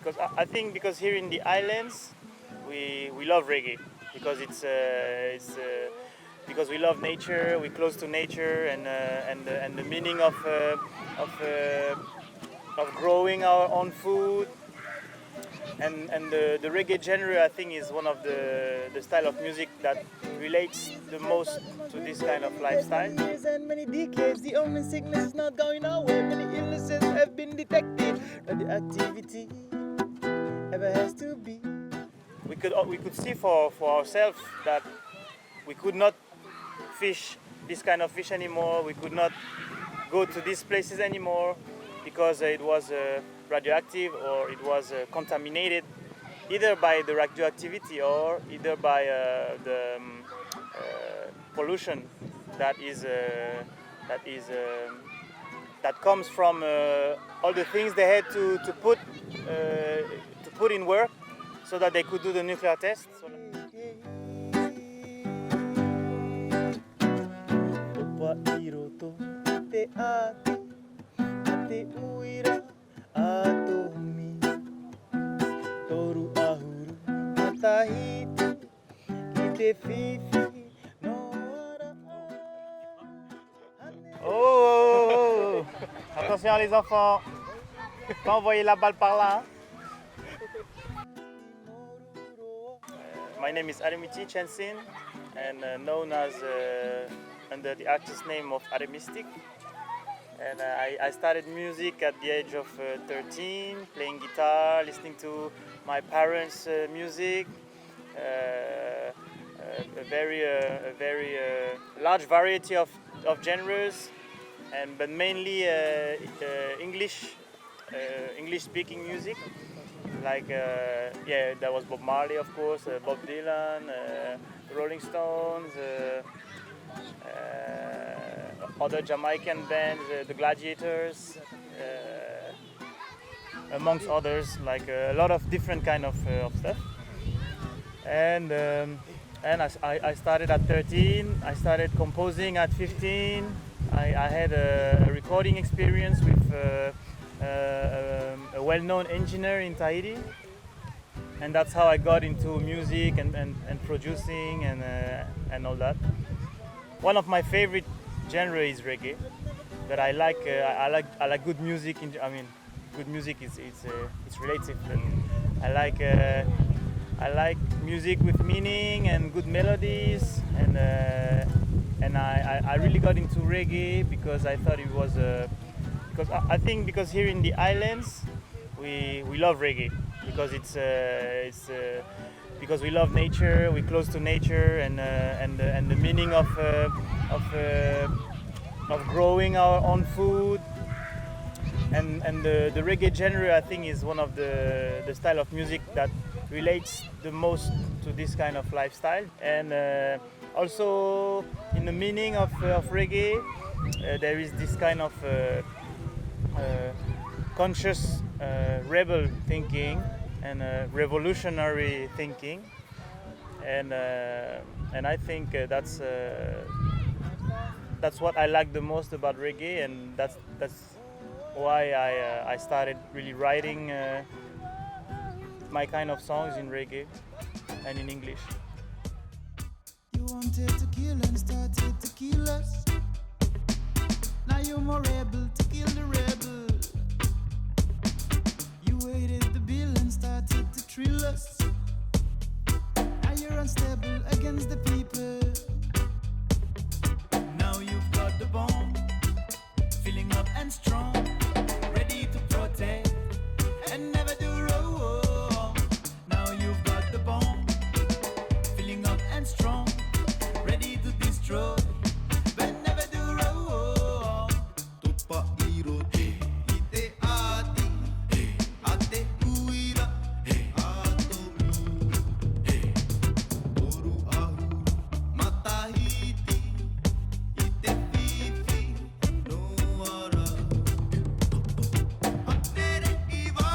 because I think because here in the islands we love reggae because it's because we love nature, we're close to nature, and the meaning of growing our own food, and the reggae genre I think is one of the style of music that relates the most to this kind of lifestyle. Years and many decades, the only sickness is not going nowhere. Many illnesses have been detected. Radioactivity ever has to be. We could see for ourselves that we could not fish this kind of fish anymore. We could not go to these places anymore because it was radioactive or it was contaminated either by the radioactivity or either by the pollution that comes from all the things they had to put in work so that they could do the nuclear test. Oh, attention les enfants, pas envoyer la balle par là. My name is Aremiti, Chansin, and known as under the artist name of Aremistic. And I started music at the age of 13, playing guitar, listening to my parents' music. A very large variety of genres, but mainly English speaking music. Like there was Bob Marley, of course, Bob Dylan, Rolling Stones, other Jamaican bands, the Gladiators, amongst others, like a lot of different kind of stuff. And I started at 13. I started composing at 15. I had a recording experience with a well-known engineer in Tahiti, and that's how I got into music and producing and all that. One of my favorite genre is reggae, but I like good music. Good music is it's relative. But I like music with meaning and good melodies, and I really got into reggae because I thought it was because I think because here in the islands we love reggae because it's because we love nature, we're close to nature, and the meaning of growing our own food, and the reggae genre I think is one of the style of music that relates the most to this kind of lifestyle. And also in the meaning of reggae there is this kind of conscious rebel thinking and revolutionary thinking, and I think that's what I like the most about reggae, and that's why I started really writing my kind of songs in reggae and in English. You wanted to kill and started to kill us. Now you're more rebel to kill the rebel. You waited the bill and started to trill us. Now you're unstable against the people. Now you've got the bomb, filling up and strong, ready to protect and never do wrong. Now you've got the bomb, filling up and strong, ready to destroy, but never do wrong. Tupa iro te, ite ati, ate uira, ato mu, oru ahu, matahiti, ite fifi, no ara. Atere iwa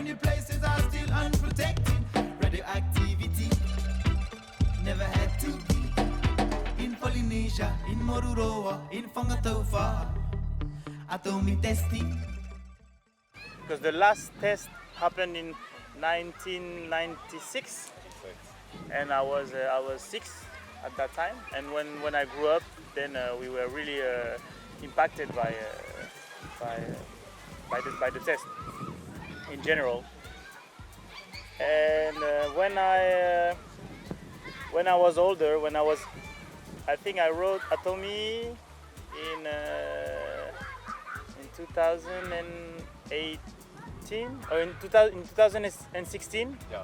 Many places are still unprotected. Radioactivity never had to be. In Polynesia, in Moruroa, in Fangatofa, atomic testing. Because the last test happened in 1996, and I was 6 at that time. And when I grew up, then we were really impacted by the test in general. And when I was older, I think I wrote Atomy in 2018 or in 2016. Yeah.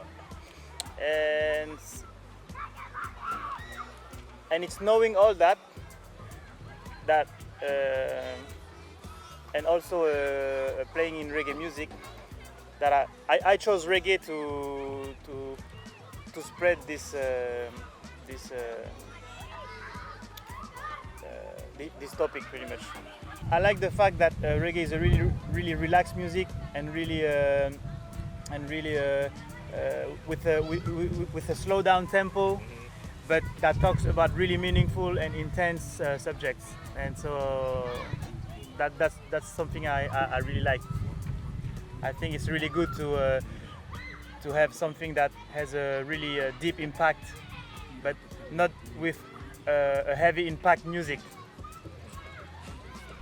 And it's knowing all that and also playing in reggae music that I chose reggae to spread this topic pretty much. I like the fact that reggae is a really relaxed music and really with a slow down tempo, but that talks about really meaningful and intense subjects, and so that's something I really like. I think it's really good to have something that has a really deep impact, but not with a heavy impact music,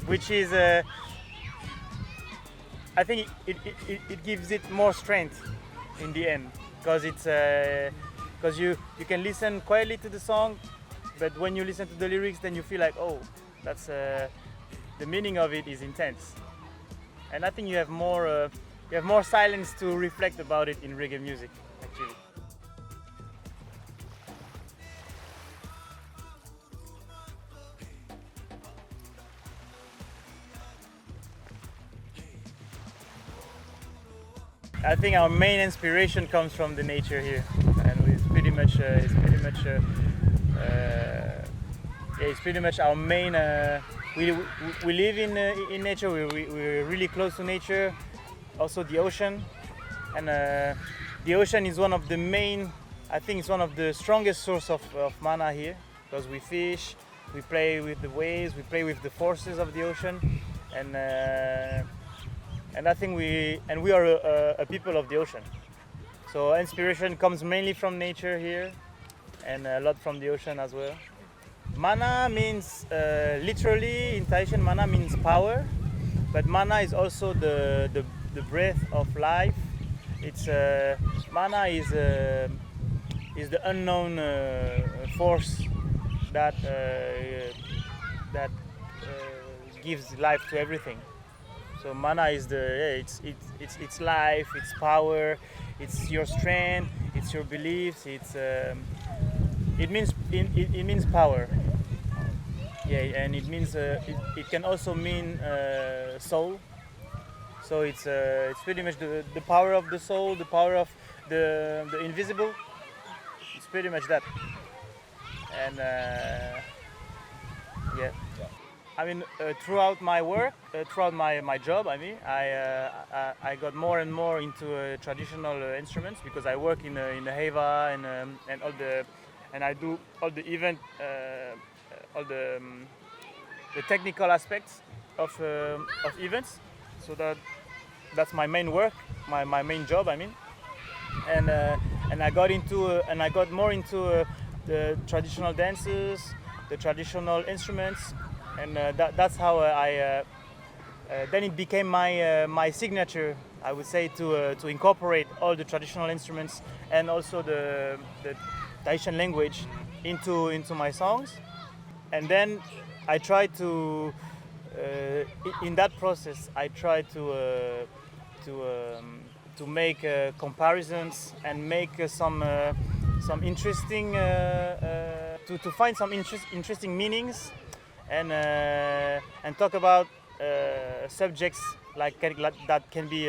which is I think it gives it more strength in the end, because it's because you can listen quietly to the song, but when you listen to the lyrics, then you feel like, oh, that's the meaning of it is intense, and I think you have more silence to reflect about it in reggae music, actually. I think our main inspiration comes from the nature here, and it's pretty much our main. We live in nature. We're really close to nature. Also the ocean, and the ocean is one of the main. I think it's one of the strongest source of mana here, because we fish, we play with the waves, we play with the forces of the ocean, and I think we are a people of the ocean. So inspiration comes mainly from nature here, and a lot from the ocean as well. Mana means literally in Tahitian, mana means power, but mana is also the breath of life. It's mana is the unknown force that gives life to everything. So mana is it's life, it's power, it's your strength, it's your beliefs, it means power. Yeah, and it means it can also mean soul. So it's pretty much the power of the soul, the power of the invisible. It's pretty much that. And yeah. I mean, throughout my work, throughout my job, I mean, I got more and more into traditional instruments, because I work in the Heva and I do all the event, all the technical aspects of events. So that's my main work, my main job, I mean, and I got more into the traditional dances, the traditional instruments, and that's how then it became my signature, I would say, to incorporate all the traditional instruments and also the Tahitian language into my songs. And then I try to in that process I try to make comparisons and make some interesting to find some interesting meanings, and talk about subjects like that can be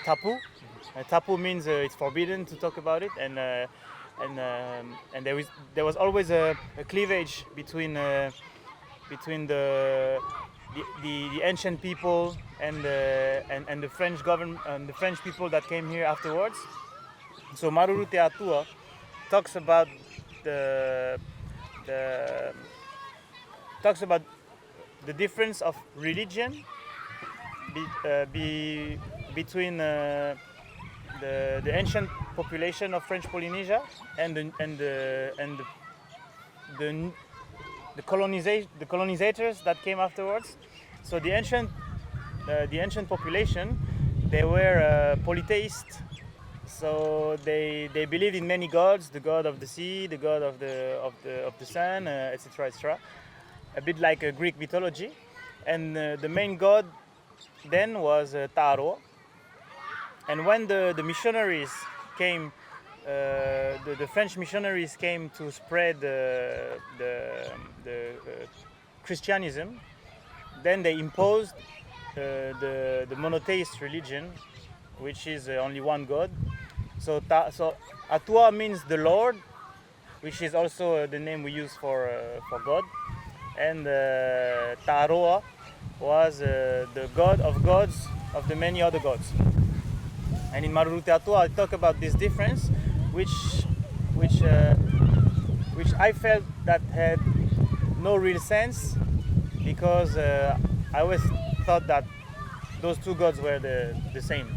taboo. Taboo means it's forbidden to talk about it, and there was always a cleavage between the the ancient people and the French government and the French people that came here afterwards. So Maruru Te Atua talks about the talks about the difference of religion between the ancient population of French Polynesia and the colonizators that came afterwards. So the ancient population, they were polytheists. So they believed in many gods: the god of the sea, the god of the sun, etc., etc. A bit like a Greek mythology. And the main god then was Taro. And when the missionaries came, the French missionaries came to spread the Christianism, then they imposed the monotheist religion, which is only one god. So Atua means the Lord, which is also the name we use for God. And Taroa was the god of gods of the many other gods. And in Maruru Te Atua, I talk about this difference, which I felt that had no real sense, because I always thought that those two gods were the same.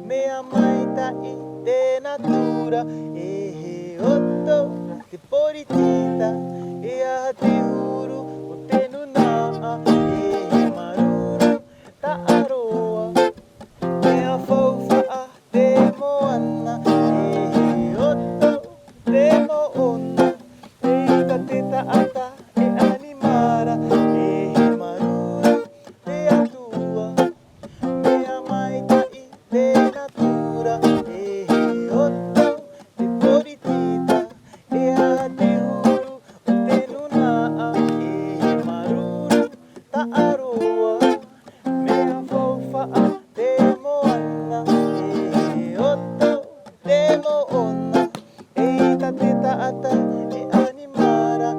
Mea maita i te natura te huru o te nuna e maruru ta aroa mea fauwha te moana e oto te moona e ita te taata e animara e maruru te atua mea maitai te natura e oto te poritita e a te huru o te nuna e maruru ta aroa mea fauwha te moana e oto te moona e ita te taata e animara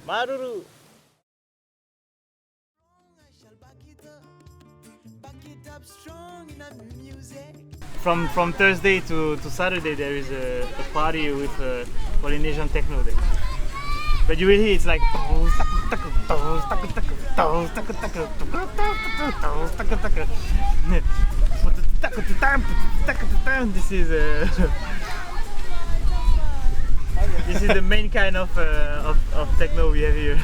Maruru. From Thursday to Saturday there is a party with Polynesian techno there. But you will hear it's like this is this is the main kind of techno we have here.